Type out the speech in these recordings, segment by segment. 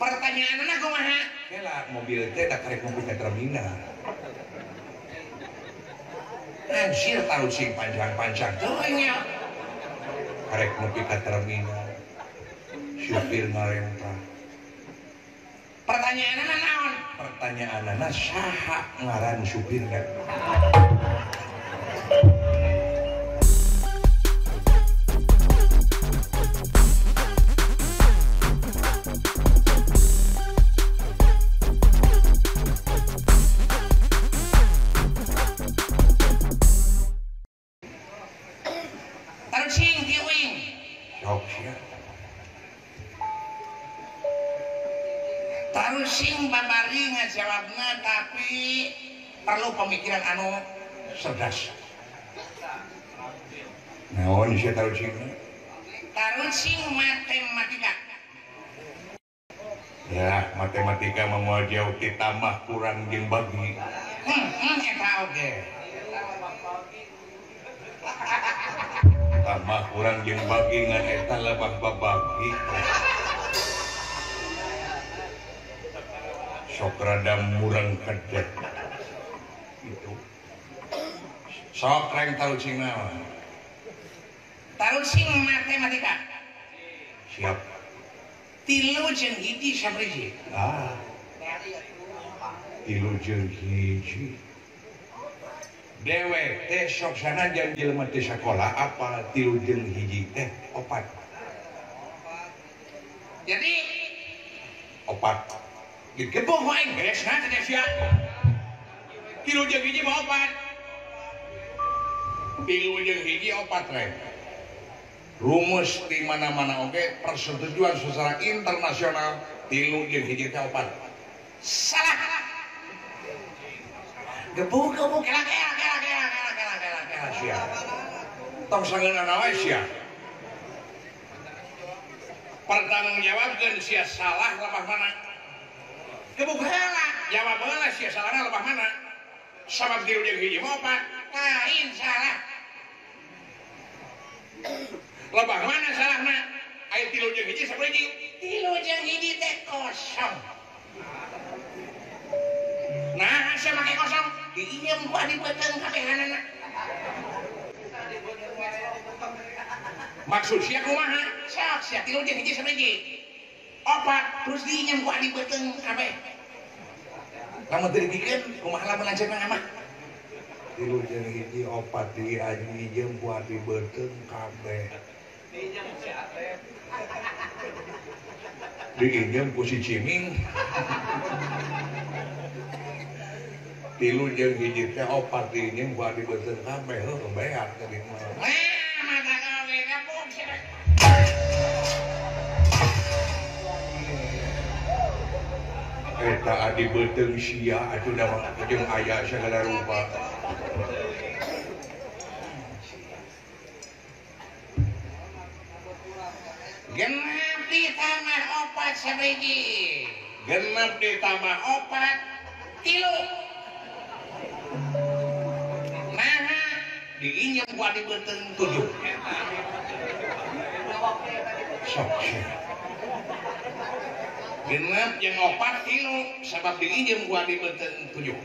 Pertanyaanna kumaha? Kela mobil teh da karek mobil ke terminal. Anjir tahu sing panjang-panjang teuing nya. Karek nepi ka terminal. Supir ngarempah. Pertanyaanna naon? Pertanyaanna saha ngaran supirna? Tarucing kieuing. Sok sia. Tarucing babari ngajawabna tapi perlu pemikiran anu cerdas. Naon sia tarucing? Tarucing matematika. Ya, matematika mah jauh kita mah kurang jeung bagi. Eta oge. Tambah kurang jeung bagi ngan eta lebah babagi. Sok rada murang kedek. Itu. Sok reng tarucing naon? Tarucing matematika. Siap. 3 jeung 1 sabriji. 3 jeung 1. Dewe teh sok sanajan jelema teh sakola apa 3 jeung 1 teh 4. Jadi 4. gebung wae beresna teh sia. 3 jeung 1 mah 4. 3 jeung 1 4 rek. Rumus di mana-mana oke persetujuan secara internasional 3 jeung 1 teh 4. Salah. Gebung kela Sia. Tong sangeunana wae sia. pertanggung jawabkeun sia salah lebah mana? Gebung heula jawab heula sia salahna lebah mana? Sabab 3 jeung 1 mah 4. Lain salah. Lebah mana salahna? Aya 3 jeung 1 sabriji? 3 jeung 1 teh kosong. Nah, asa make kosong? Diinjem ku adi beuteung kabehanana. Maksud sia kumaha? Sok sia 3 jeung 1 sabriji? 4 terus diinjem ku adi beuteung kabeh. Lamun teu dipikeun kumaha lamun lanceukna mah? 3 jeung 1 4 diinjem ku adi beuteung kabeh. Diinjem ku si ciming. 3 jeung 1 teh 4 diinjem ku adi beuteung kabeh. Heuh beak tadi mah. Mata kawe kapung sia. Eta adi beuteung sia atuh da jeung aya sagala rupa. Genep ditambah 4 sabriji. Genep ditambah 4 3. Nah, diinjem ku adi beuteung 7. Sok sia. Genep jeung 4 3 sabab diinjem ku adi beuteung 7.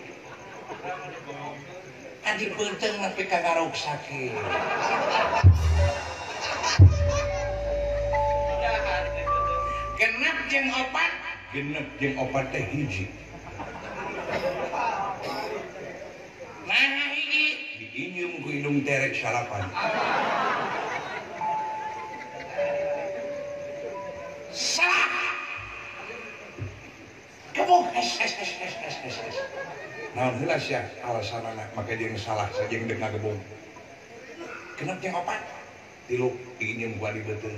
Adi beuteung nepi ka garuksakeun. Genep jeung 4 Genep jeung 4 teh 1. nah hiji Diinjem ku indung terek salapan. salah. Gebung Naon heula sia alasanna make jeung salah sajeng deuk ngagebung. genep jeung 4 3 diinjem ku adi beuteung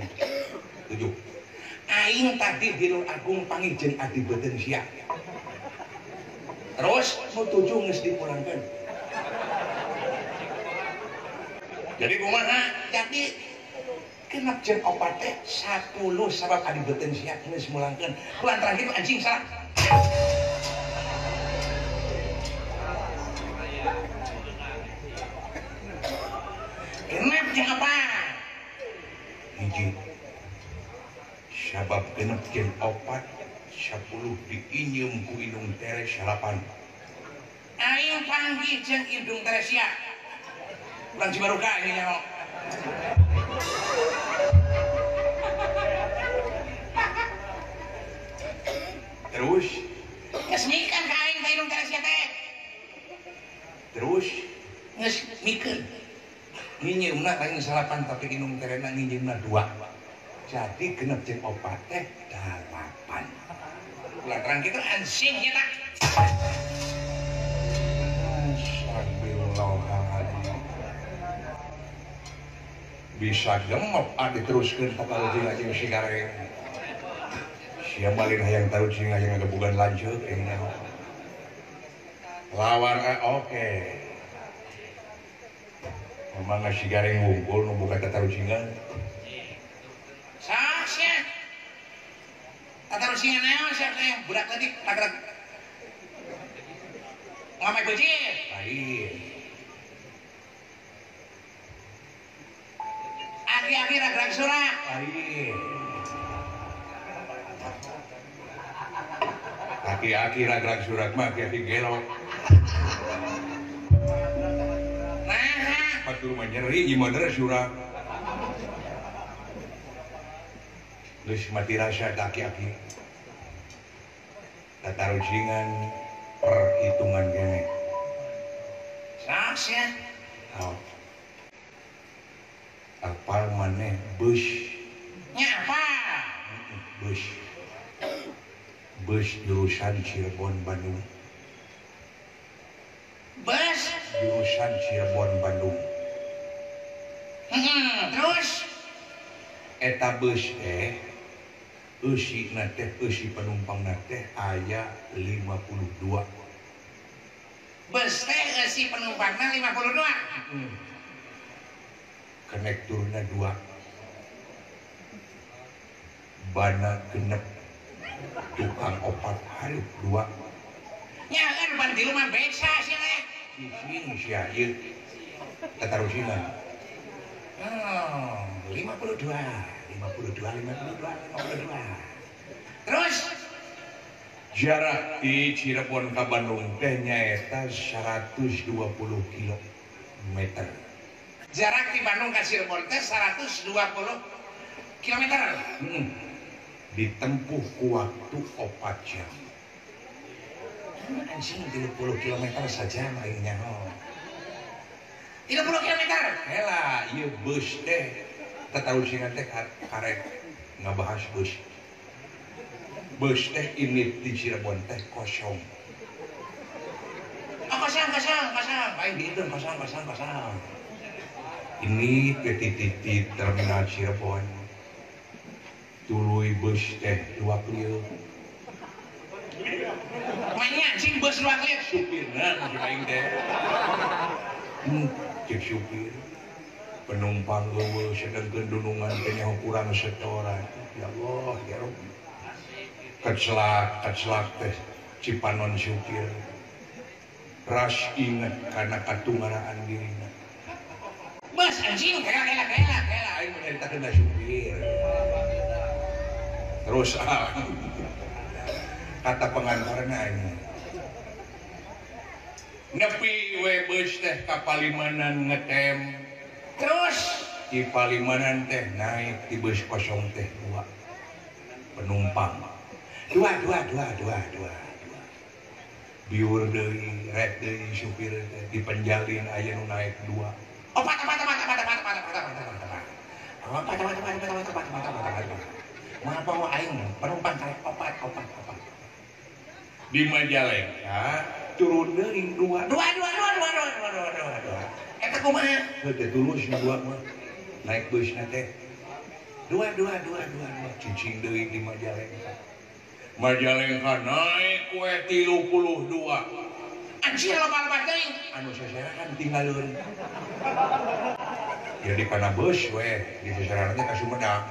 7. aing tadi di Lur Agung panggil jeung adi beuteung sia. Terus Nu 7 geus dipulangkeun. jadi kumaha? Jadi genep jeung 4 teh 10 sabab adi beuteung sia geus mulangkeun. Kulan terakhir anjing salah. Genep jeung apa? Hiji. Sabab genep jeung 4 10 diinyum ku Indung Teres salapan. Aing panggih jeung Indung Teresia. Urang Cibaruka ini nyaho. Terus Geus mikeun ka aing ka Indung Teresia teh. terus Geus mikeun. nginyeumna lain salapan tapi Indung Terena nginyeumna 2. Jadi genep jeung 4 teh 8. Ulah terang kitu ansing kita. Astagfirullahaladzim. Bisa gemep adi teruskeun pakal jeung ajeng sigareng. Sia malin hayang tahu jeung ajeng ngagebugan lanceuk nya. Lawan oke. Memang sigareng wungkul nu boga tatarucingan. Sasya. Tatarucingan naon sia teh budak tadi pagrak. Ngamai beujeut. Lain. Aki-aki ragrag surak. Lain. Aki-aki ragrag surat mah aki-aki gelok. Nah, Patur mah nyeri gimana surat. Geus mati rasa aki-aki. Tatarucingan perhitungan gini. sasya. Oh. Apal maneh bus. Nyapa? Bus. Bus jurusan Cirebon Bandung. Bus. Jurusan Cirebon Bandung. Terus Eta bus eusina teh eusi penumpangna teh aya 52. bus teh si penumpangna 52. Konekturna 2. Bana genep. Tukang opat hareup 2. Nyaeun pan di rumah besa sia teh. Sing sia ieu tatarucingan. 52. Terus Jarak di Cirebon ka Bandung teh nyaeta 120 km. jarak di Bandung ke Cirebon teh 120 km. Ditempuh ku waktu 4 jam. Anjing 30 km saja mainnya. 30 km. Hela ieu bus teh tatarucingan teh karek ngabahas bus. Bus teh ini di Cirebon teh kosong. Oh, kosong. Baik dihitung kosong. Ini titik terminal Cirebon. Tuluy bus teh 2 klieu. Mainnya anjing bus 2 klieu. Supirna masih aing teh. Cek supir. Penumpang eueuh sedengkeun dunungan teh nyaho kurang setoran. Ya Allah, ya Rabbi. Keclak teh cipanon supir. Ras inget karena katungaraan dirina. Bus anjing kela. Aing menceritakeun da supir. Terus kata pengantarna ini. Nepi we bus teh ka Palimanan ngetem. Terus Di Palimanan teh naik di bus kosong teh 2 penumpang. Dua. Biur deui, rek deui supir teh dipenjalin aya nu naik 2. opat. Mengapa mau aing penumpang karek opat. Di Majalengka turun deui 2. Eta kumaha? Teh tulus nu 2 mah. Naik busna teh 2. Cicing deui di Majalengka. Majalengka naik we 32. Anjing loba teuing. Anu seserahan tinggalin. Ya di kana bus we di seserahan teh ka Sumedang.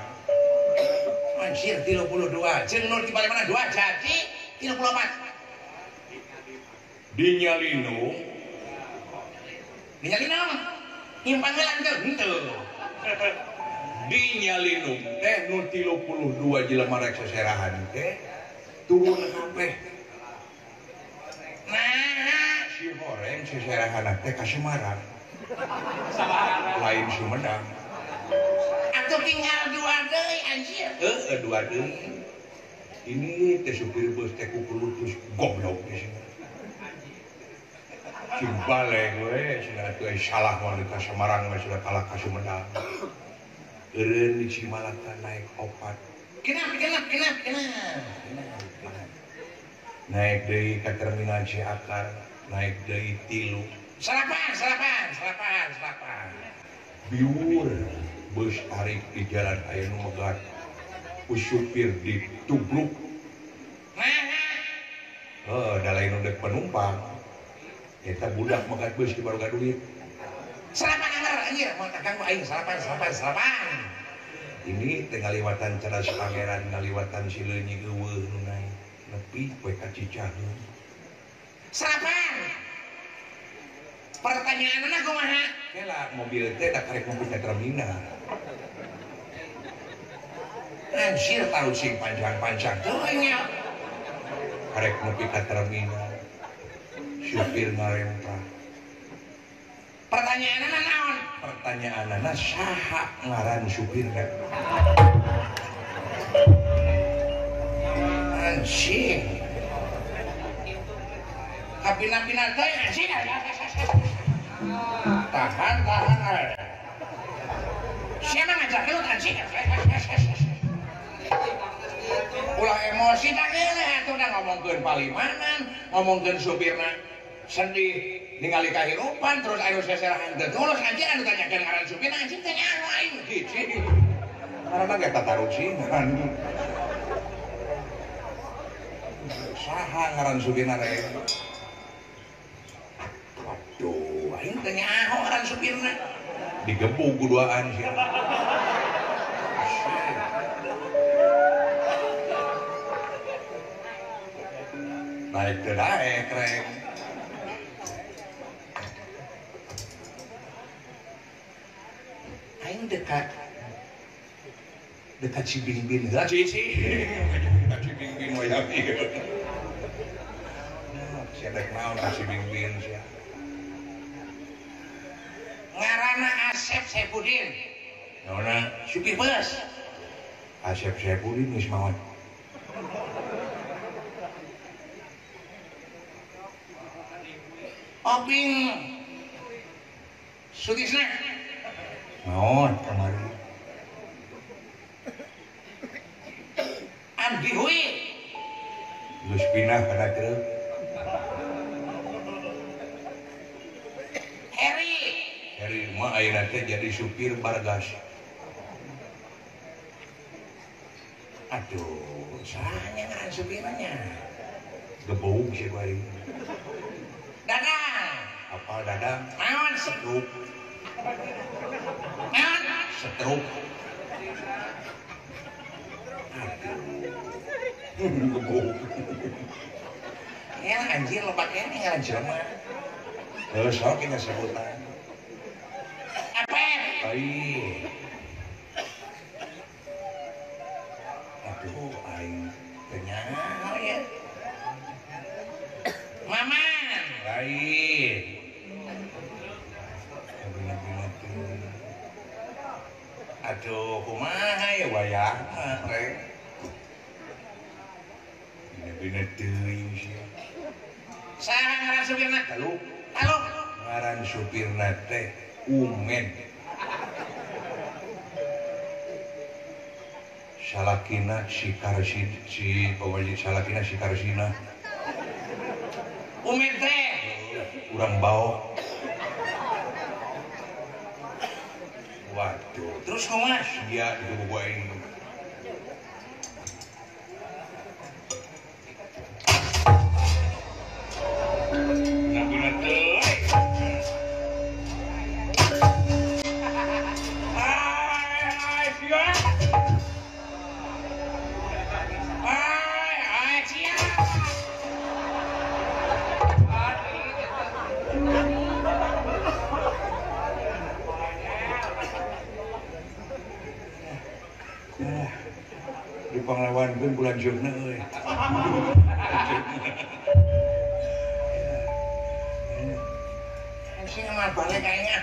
Anjir 32. Jeung nu di Palimanan 2 jadi 34. Di Nyalindung Nyimpang heula henteu. di Nyalindung teh nu 32 jelema rek seserahan teh turun kabeh. Nah, Si horeng seserahan teh ka Semarang. Lain Sumedang. atuh tinggal dua deui anjir. Dua deui. Ini teh supir bus teh kukulut terus goblok di sini. Cibaleng we cenah teu salah mah ka Semarang mah sudah kalah ka Sumedang. Eureun di Cimalaka naik opat. Kenap. Naik deui ka terminal Ciakar, naik deui 3. Salapan. Biur bus tarik di jalan aya nu megat. Ku supir ditubruk. Da lain nu dek penumpang. Eta budak megat bus di baruga duit. Salapan anger anjir, mau ganggu aing salapan. Ini teh ngaliwatan Cerdas Pangeran, ngaliwatan si leunyi eueuh nu naik. Nepi poe ka Cicaheum. Salapan. Pertanyaanna kumaha? Kela mobil teh da karek mobil ke terminal. Anjir tahu sing panjang teuing nya. Karek nepi ka terminal. Supir ngarempah. Pertanyaanna naon? Pertanyaanana saha ngaran supirna? Anjing. Kapina-pina teh anjing. Tahan. Siapa ngajak lu anjing? Ulah emosi tak kira atuh udah ngomongkeun palimanan, ngomongkeun supirna sedih ningali kahirupan terus anu seserahan teh tulus anjing anu tanyakeun ngaran supirna anjing teh nyaho aing hiji. Karena ge tatarucingan. Saha ngaran supirna rek? Waduh, aing teh nyaho ngaran supirna. Digebuk kuduaan sih. Naik ke naik rek. Aing dekat Cibingbin lah sih. Dekat Cibingbin wayang ieu. Sedek naon ka Cibingbin sia. ngaranna Asep Saipudin. Naonna Supir bus. Asep Saipudin geus maot. Oping Sutisna. Naon kamari? Andi Hui. Geus pindah kana truk. Heri mah ayeuna teh jadi supir Bargas. Aduh, salahnya ngaran supirnya. Gebuk sih bae. Dadang. Apal dadang? Naon Setruk. naon? Setruk. Gebuk. Ya anjir lo pakai ini ngaran jelema. Sok kita sebutan. Apa? Baik. Aduh, aing Kenyaho ya. Maman. baik. Aduh, kumaha ya wayang rek. Bina-bina teuing sia. Saha ngaran supirna? Halo, Halo. ngaran supirna teh Umen. Salakina si salakina si Karsina. Umin teh. Urang bau. Waduh, Terus kumaha? sia di gua ini. Bina-bina teuing. Ai, sia. Ai, sia. Di Panglawan pun bulan Jurna euy. Sing mah balik kayaknya.